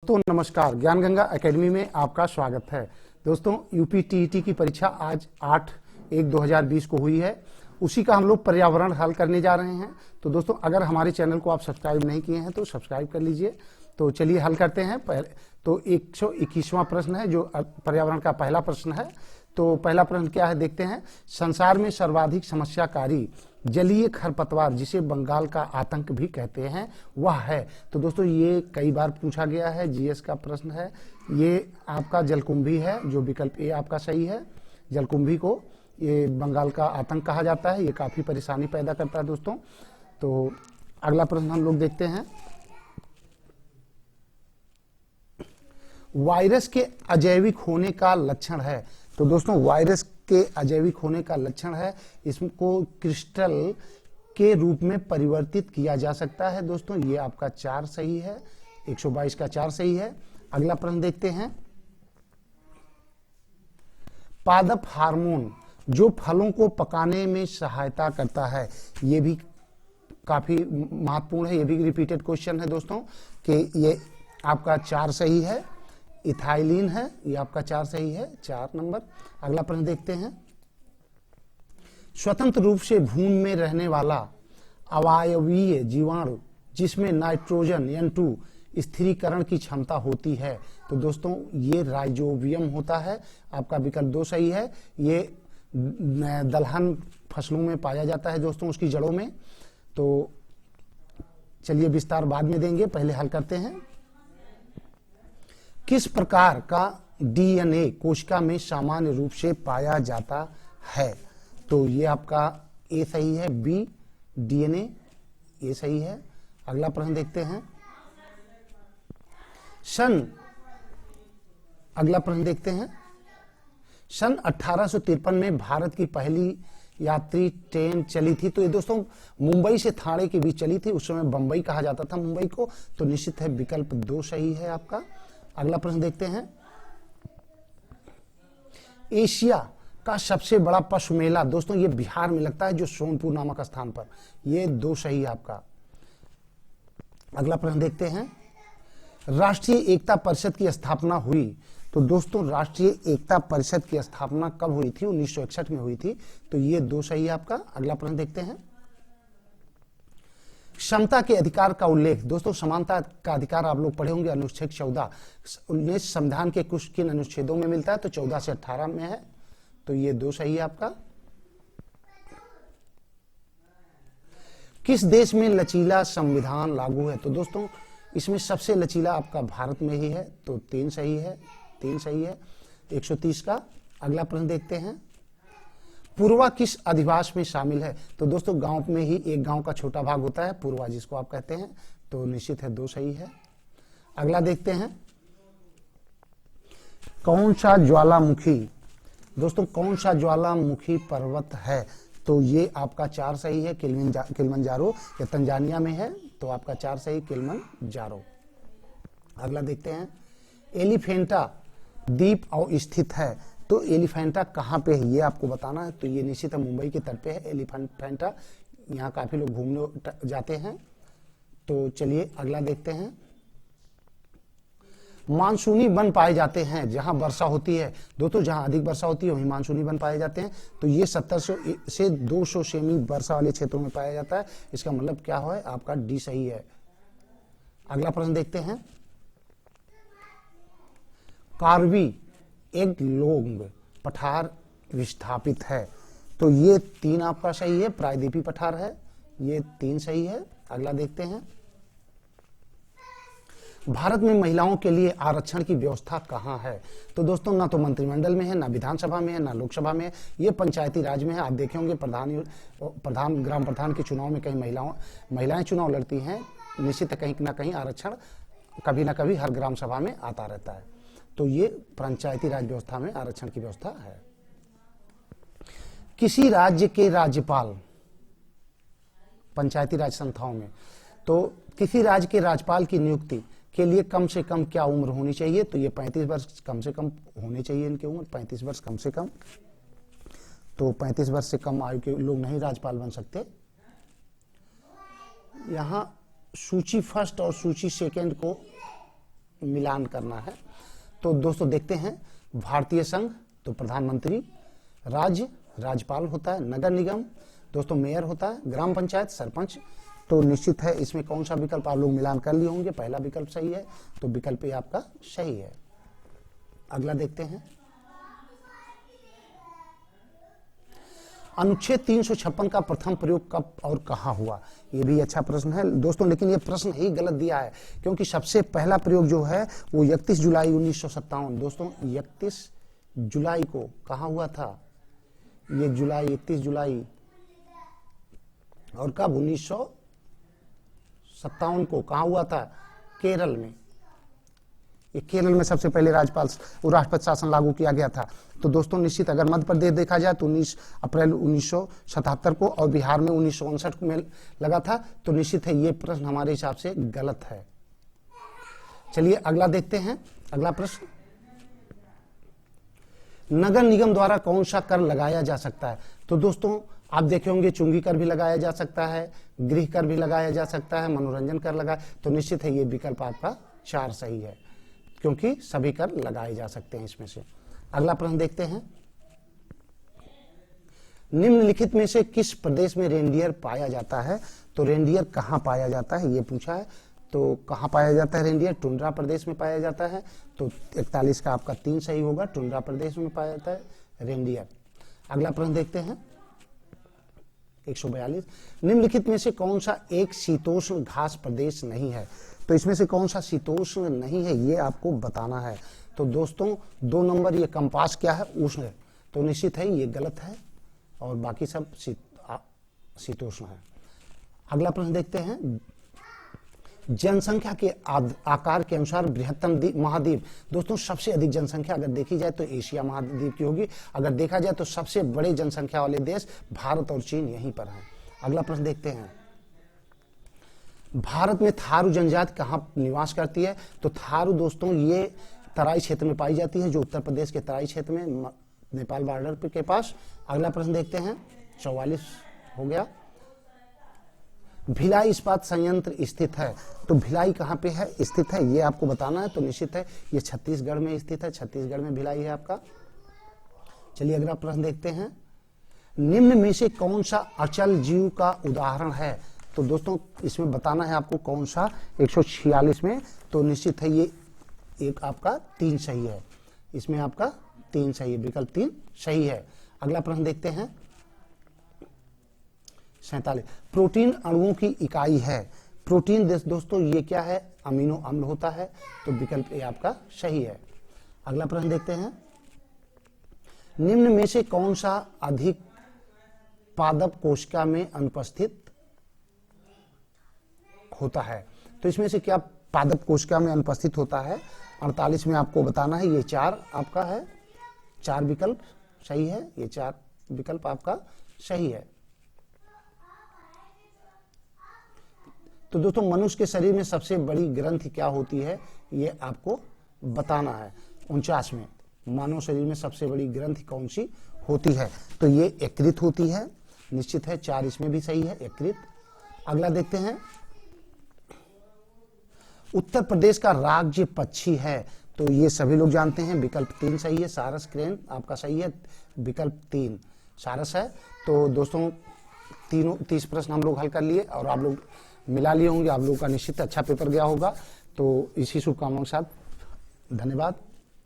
दोस्तों नमस्कार, ज्ञान गंगा एकेडमी में आपका स्वागत है। दोस्तों यूपी टीईटी की परीक्षा आज 8/1/2020 को हुई है। उसी का हम लोग पर्यावरण हल करने जा रहे हैं। तो दोस्तों अगर हमारे चैनल को आप सब्सक्राइब नहीं किए हैं तो सब्सक्राइब कर लीजिए। तो चलिए हल करते हैं। तो 121वां प्रश्न है जो पर्यावरण का पहला प्रश्न है। तो पहला प्रश्न क्या है देखते हैं। संसार में सर्वाधिक समस्याकारी जलीय खरपतवार जिसे बंगाल का आतंक भी कहते हैं वह है। तो दोस्तों ये कई बार पूछा गया है, जीएस का प्रश्न है। ये आपका जलकुंभी है, जो विकल्प ए आपका सही है। जलकुंभी को ये बंगाल का आतंक कहा जाता है। ये काफी परेशानी पैदा करता है दोस्तों। तो अगला प्रश्न हम लोग देखते हैं। वायरस के अजैविक होने का लक्षण है। तो दोस्तों वायरस के अजैविक होने का लक्षण है इसको क्रिस्टल के रूप में परिवर्तित किया जा सकता है। दोस्तों ये आपका 4 सही है। 122 का 4 सही है। अगला प्रश्न देखते हैं। पादप हार्मोन जो फलों को पकाने में सहायता करता है, ये भी काफी महत्वपूर्ण है। ये भी रिपीटेड क्वेश्चन है दोस्तों कि ये आपका 4 सही है। इथाइलिन है, ये आपका 4 सही है, 4 नंबर। अगला प्रश्न देखते हैं। स्वतंत्र रूप से भूमि में रहने वाला अवायवीय जीवाणु जिसमें नाइट्रोजन N2 स्थिरीकरण की क्षमता होती है। तो दोस्तों ये राइजोबियम होता है। आपका विकल्प 2 सही है। ये दलहन फसलों में पाया जाता है दोस्तों, उसकी जड़ों में। तो चलिए विस्तार बाद में देंगे, पहले हल करते हैं। किस प्रकार का डीएनए कोशिका में सामान्य रूप से पाया जाता है। तो ये आपका ए सही है। बी डीएनए, ये सही है। अगला प्रश्न देखते हैं। अगला प्रश्न देखते हैं। सन 1853 में भारत की पहली यात्री ट्रेन चली थी। तो ये दोस्तों मुंबई से थाने के बीच चली थी। उस समय बंबई कहा जाता था मुंबई को। तो निश्चित है विकल्प 2 सही है आपका। अगला प्रश्न देखते हैं। एशिया का सबसे बड़ा पशु मेला दोस्तों ये बिहार में लगता है, जो सोनपुर नामक स्थान पर। ये 2 सही है आपका। अगला प्रश्न देखते हैं। राष्ट्रीय एकता परिषद की स्थापना हुई। तो दोस्तों राष्ट्रीय एकता परिषद की स्थापना कब हुई थी? 1961 में हुई थी। तो ये 2 सही है आपका। अगला प्रश्न देखते हैं। समता के अधिकार का उल्लेख दोस्तों, समानता का अधिकार आप लोग पढ़े होंगे, अनुच्छेद 14 संविधान के कुछ किन अनुच्छेदों में मिलता है? तो 14 से 18 में है। तो ये 2 सही है आपका। किस देश में लचीला संविधान लागू है? तो दोस्तों इसमें सबसे लचीला आपका भारत में ही है। तो 3 सही है, 3 सही है। 130 का अगला प्रश्न देखते हैं। पूर्वा किस अधिवास में शामिल है? तो दोस्तों गांव में ही एक गांव का छोटा भाग होता है पूर्वा, जिसको आप कहते हैं। तो निश्चित है 2 सही है। अगला देखते हैं। कौन सा ज्वालामुखी दोस्तों कौन सा ज्वालामुखी पर्वत है? तो ये आपका 4 सही है। किलिमंजारो, ये तंजानिया में है। तो आपका 4 सही, किलिमंजारो। अगला देखते हैं। एलिफेंटा द्वीप स्थित है। तो एलिफेंटा कहाँ पे है ये आपको बताना है। तो ये निश्चित है मुंबई के तट पे है एलिफेंटा। यहाँ काफी लोग घूमने जाते हैं। तो चलिए अगला देखते हैं। मानसूनी वन पाए जाते हैं जहां वर्षा होती है। दोस्तों जहां अधिक वर्षा होती है वहीं मानसूनी वन पाए जाते हैं। तो ये 1700 से 200 सेमी वर्षा वाले क्षेत्रों में पाया जाता है। इसका मतलब क्या है? आपका डी सही है। अगला प्रश्न देखते हैं। कार्बी एक लोंग पठार विस्थापित है। तो ये 3 आपका सही है। प्रायद्वीपीय पठार है, ये 3 सही है। अगला देखते हैं। भारत में महिलाओं के लिए आरक्षण की व्यवस्था कहाँ है? तो दोस्तों ना तो मंत्रिमंडल में है, ना विधानसभा में है, ना लोकसभा में है। ये पंचायती राज में है। आप देखे होंगे ग्राम प्रधान के चुनाव में कहीं महिलाएं चुनाव लड़ती हैं। निश्चित कहीं ना कहीं आरक्षण कभी ना कभी हर ग्राम सभा में आता रहता है। तो ये पंचायती राज व्यवस्था में आरक्षण की व्यवस्था है। किसी राज्य के राज्यपाल पंचायती राज संस्थाओं में, तो किसी राज्य के राज्यपाल की नियुक्ति के लिए कम से कम क्या उम्र होनी चाहिए? तो ये 35 वर्ष कम से कम होने चाहिए इनकी उम्र, 35 वर्ष कम से कम। तो 35 वर्ष से कम आयु के लोग नहीं राज्यपाल बन सकते। यहाँ सूची फर्स्ट और सूची सेकंड को मिलान करना है। तो दोस्तों देखते हैं, भारतीय संघ तो प्रधानमंत्री, राज्य राज्यपाल होता है, नगर निगम दोस्तों मेयर होता है, ग्राम पंचायत सरपंच। तो निश्चित है इसमें कौन सा विकल्प आप लोग मिलान कर लिए होंगे, पहला विकल्प सही है, तो विकल्प ए आपका सही है। अगला देखते हैं, अनुच्छेद 356 का प्रथम प्रयोग कब और कहां हुआ। ये भी अच्छा प्रश्न है दोस्तों, लेकिन ये प्रश्न ही गलत दिया है, क्योंकि सबसे पहला प्रयोग जो है वो 31 जुलाई 1957 दोस्तों 31 जुलाई को कहां हुआ था, 1 जुलाई 31 जुलाई, और कब 1957 को कहां हुआ था, केरल में। ये केरल में सबसे पहले राष्ट्रपति शासन लागू किया गया था। तो दोस्तों निश्चित अगर मध्य प्रदेश देखा जाए तो 19 अप्रैल 1977 को और बिहार में 1959 में लगा था। तो निश्चित है ये प्रश्न हमारे हिसाब से गलत है। चलिए अगला देखते हैं, अगला प्रश्न, नगर निगम द्वारा कौन सा कर लगाया जा सकता है। तो दोस्तों आप देखे होंगे चुंगी कर भी लगाया जा सकता है, गृह कर भी लगाया जा सकता है, मनोरंजन कर लगाया। तो निश्चित है ये विकल्प आपका 4 सही है, क्योंकि सभी कर लगाए जा सकते हैं इसमें से। अगला प्रश्न देखते हैं, निम्नलिखित में से किस प्रदेश में रेनडियर पाया जाता है। तो रेनडियर कहां पाया जाता है ये पूछा है। तो कहां पाया जाता है रेनडियर, टुंड्रा प्रदेश में पाया जाता है। तो 41 का आपका 3 सही होगा, टुंड्रा प्रदेश में पाया जाता है रेनडियर। अगला प्रश्न देखते हैं, 142, निम्नलिखित में से कौन सा एक शीतोष्ण घास प्रदेश नहीं है। तो इसमें से कौन सा शीतोष्ण नहीं है ये आपको बताना है। तो दोस्तों 2 नंबर ये कंपास क्या है, उष्ण है। तो निश्चित है ये गलत है और बाकी सब शीतोष्ण है। अगला प्रश्न देखते हैं, जनसंख्या के आकार के अनुसार बृहत्तम महाद्वीप। दोस्तों सबसे अधिक जनसंख्या अगर देखी जाए तो एशिया महाद्वीप की होगी। अगर देखा जाए तो सबसे बड़े जनसंख्या वाले देश भारत और चीन यहीं पर हैं। अगला प्रश्न देखते हैं, भारत में थारू जनजाति कहां निवास करती है। तो थारू दोस्तों ये तराई क्षेत्र में पाई जाती है, जो उत्तर प्रदेश के तराई क्षेत्र में नेपाल बॉर्डर के पास। अगला प्रश्न देखते हैं, 44 हो गया, भिलाई इस्पात संयंत्र स्थित है। तो भिलाई कहां पे है स्थित है ये आपको बताना है। तो निश्चित है ये छत्तीसगढ़ में स्थित है, छत्तीसगढ़ में भिलाई है आपका। चलिए अगला प्रश्न देखते हैं, निम्न में से कौन सा अचल जीव का उदाहरण है। तो दोस्तों इसमें बताना है आपको कौन सा, 146 में। तो निश्चित है ये एक आपका 3 सही है, इसमें आपका 3 सही है, विकल्प 3 सही है। अगला प्रश्न देखते हैं, 47, प्रोटीन अणुओं की इकाई है। प्रोटीन दोस्तों ये क्या है, अमीनो अम्ल होता है। तो विकल्प ए आपका सही है। अगला प्रश्न देखते हैं, निम्न में से कौन सा अधिक पादप कोशिका में अनुपस्थित होता है। तो इसमें से क्या पादप कोशिका में अनुपस्थित होता है, 48 में आपको बताना है। ये 4 आपका है, 4 विकल्प सही है, ये 4 विकल्प आपका सही है। तो दोस्तों मनुष्य के शरीर में सबसे बड़ी ग्रंथि क्या होती है ये आपको बताना है। 49 में मानव शरीर में सबसे बड़ी ग्रंथि कौन सी होती है। तो ये यकृत होती है, निश्चित है 4 इसमें भी सही है, यकृत। अगला देखते हैं, उत्तर प्रदेश का राज्य पक्षी है। तो ये सभी लोग जानते हैं, विकल्प 3 सही है, सारस क्रेन आपका सही है, विकल्प 3 सारस है। तो दोस्तों 30 प्रश्न हम लोग हल कर लिए और आप लोग मिला लिए होंगे। आप लोगों का निश्चित अच्छा पेपर गया होगा। तो इसी शुभकामनाओं के साथ धन्यवाद।